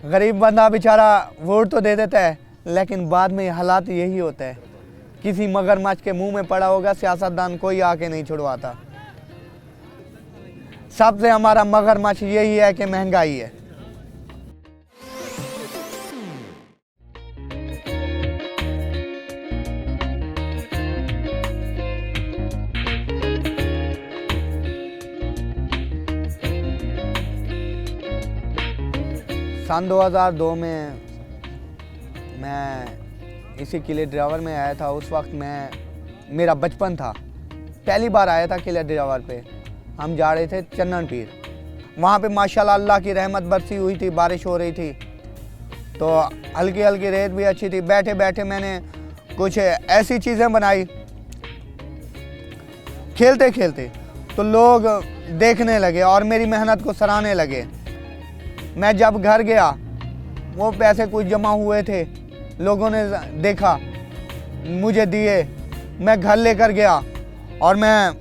गरीब बंदा बेचारा वोट तो दे देता है, लेकिन बाद में हालात यही होता है, किसी मगरमच्छ के मुंह में पड़ा होगा, सियासतदान कोई आके नहीं छुड़वाता। सबसे हमारा मगरमच्छ यही है कि महंगाई है। सन 2002 में मैं इसी किले ड्राइवर में आया था। उस वक्त मेरा बचपन था, पहली बार आया था किले ड्राइवर पे। हम जा रहे थे चन्नन पीर, वहाँ पे माशाल्लाह अल्लाह की रहमत बरसी हुई थी, बारिश हो रही थी, तो हल्की हल्की रेत भी अच्छी थी। बैठे बैठे मैंने कुछ ऐसी चीज़ें बनाई, खेलते खेलते तो लोग देखने लगे और मेरी मेहनत को सराहने लगे। मैं जब घर गया, वो पैसे कुछ जमा हुए थे, लोगों ने देखा, मुझे दिए, मैं घर लेकर गया और मैं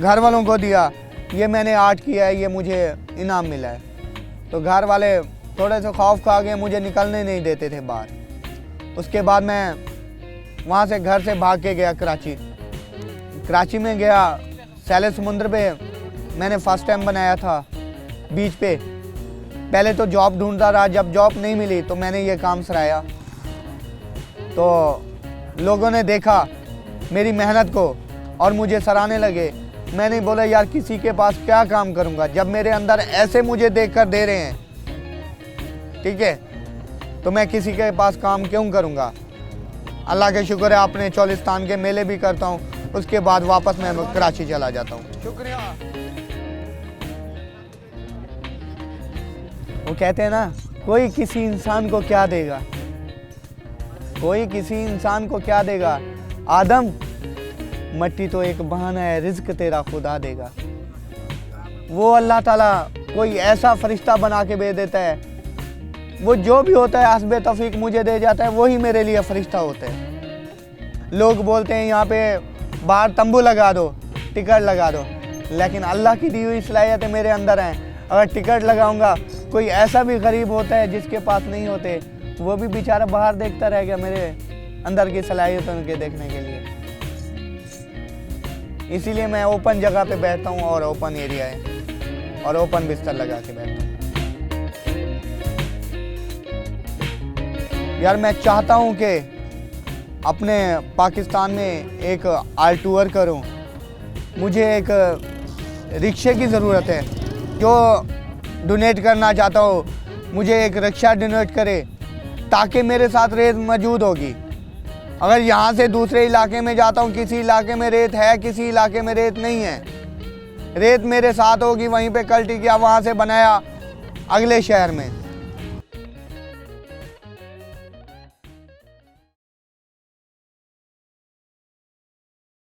घर वालों को दिया, ये मैंने आर्ट किया है, ये मुझे इनाम मिला है। तो घर वाले थोड़े से खौफ खा गए, मुझे निकलने नहीं देते थे बाहर। उसके बाद मैं वहाँ से घर से भाग के गया कराची में गया। सैले समुंदर पे मैंने फर्स्ट टाइम बनाया था, बीच पे। पहले तो जॉब ढूंढता रहा, जब जॉब नहीं मिली तो मैंने ये काम सराया। तो लोगों ने देखा मेरी मेहनत को और मुझे सराहने लगे। मैंने बोला यार किसी के पास क्या काम करूंगा, जब मेरे अंदर ऐसे मुझे देखकर दे रहे हैं, ठीक है, तो मैं किसी के पास काम क्यों करूंगा। अल्लाह के शुक्र है अपने चौलिस्तान के मेले भी करता हूँ, उसके बाद वापस मैं कराची चला जाता हूँ। शुक्रिया। वो कहते हैं ना, कोई किसी इंसान को क्या देगा, कोई किसी इंसान को क्या देगा। आदम, मट्टी तो एक बहाना है, रिज्क तेरा खुदा देगा। वो अल्लाह ताला कोई ऐसा फरिश्ता बना के भेज देता है, वो जो भी होता है हस्बे तौफीक मुझे दे जाता है, वही मेरे लिए फरिश्ता होता है। लोग बोलते हैं यहाँ पे बाहर तंबू लगा दो, टिकट लगा दो, लेकिन अल्लाह की दी हुई सलाहियतें मेरे अंदर हैं। अगर टिकट लगाऊंगा, कोई ऐसा भी गरीब होता है जिसके पास नहीं होते, वो भी बेचारा बाहर देखता रह गया मेरे अंदर की सलाहियतों के देखने के लिए। इसीलिए मैं ओपन जगह पे बैठता हूँ और ओपन एरिया है और ओपन बिस्तर लगा के बैठता हूँ। यार मैं चाहता हूँ कि अपने पाकिस्तान में एक आर्ट टूर करूँ। मुझे एक रिक्शे की ज़रूरत है, जो डोनेट करना चाहता हो मुझे एक रिक्शा डोनेट करे, ताकि मेरे साथ रेत मौजूद होगी। अगर यहाँ से दूसरे इलाके में जाता हूँ, किसी इलाके में रेत है, किसी इलाके में रेत नहीं है, रेत मेरे साथ होगी, वहीं पे कल्टी किया, वहाँ से बनाया अगले शहर में।